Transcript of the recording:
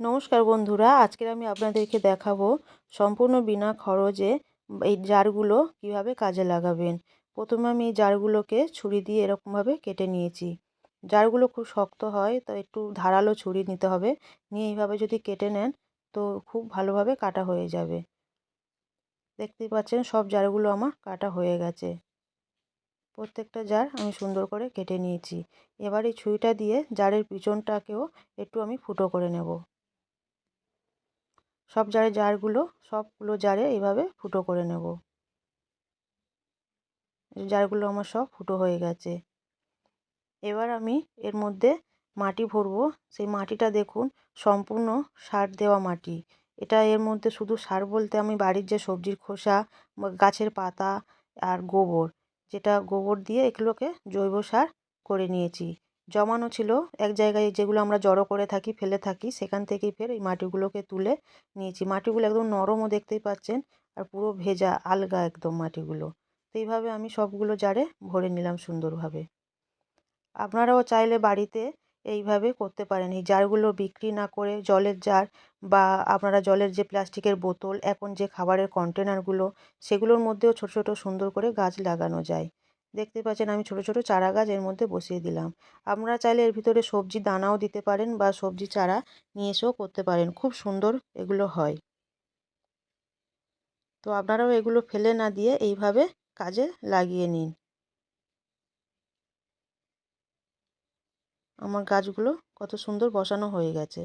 নমস্কার বন্ধুরা, আজকে আমি আপনাদেরকে দেখাবো সম্পূর্ণ বিনা খরচে এই জারগুলো কিভাবে কাজে লাগাবেন। প্রথমে আমি এই জারগুলোকে ছুরি দিয়ে এরকমভাবে কেটে নিয়েছি। জারগুলো খুব শক্ত হয়, তো একটু ধারালো ছুরি নিতে হবে। নিয়ে এইভাবে যদি কেটে নেন তো খুব ভালোভাবে কাটা হয়ে যাবে। দেখতেই পাচ্ছেন সব জারগুলো আমার কাটা হয়ে গেছে। প্রত্যেকটা জার আমি সুন্দর করে কেটে নিয়েছি। এবার এই ছুরিটা দিয়ে জারের পিছনটাকেও একটু আমি ফুটো করে নেব। সবগুলো জারে এইভাবে ফুটো করে নেব। জারগুলো আমার সব ফুটো হয়ে গেছে। এবার আমি এর মধ্যে মাটি ভরবো। সেই মাটিটা দেখুন সম্পূর্ণ সার দেওয়া মাটি। এটা এর মধ্যে শুধু সার বলতে আমি বাড়ির যে সবজির খোসা, গাছের পাতা আর গোবর, যেটা গোবর দিয়ে এগুলোকে জৈব সার করে নিয়েছি। জমানো ছিল এক জায়গায়, যেগুলো আমরা জড়ো করে থাকি, ফেলে থাকি, সেখান থেকেই ফের এই মাটিগুলোকে তুলে নিয়েছি। মাটিগুলো একদম নরমও দেখতেই পাচ্ছেন, আর পুরো ভেজা আলগা একদম মাটিগুলো। তো এইভাবে আমি সবগুলো জারে ভরে নিলাম সুন্দরভাবে। আপনারাও চাইলে বাড়িতে এইভাবে করতে পারেন। এই জারগুলো বিক্রি না করে জলের জার, বা আপনারা জলের যে প্লাস্টিকের বোতল, এখন যে খাবারের কন্টেনারগুলো, সেগুলোর মধ্যেও ছোট ছোট সুন্দর করে গাছ লাগানো যায়। দেখতে পাচ্ছেন আমি ছোট ছোট চারা গাছ এর মধ্যে বসিয়ে দিলাম। আপনারা চাইলে এর ভিতরে সবজি দানাও দিতে পারেন, বা সবজি চারা নিয়ে এসেও করতে পারেন। খুব সুন্দর এগুলো হয়। তো আপনারাও এগুলো ফেলে না দিয়ে এইভাবে কাজে লাগিয়ে নিন। আমার গাছগুলো কত সুন্দর বসানো হয়ে গেছে।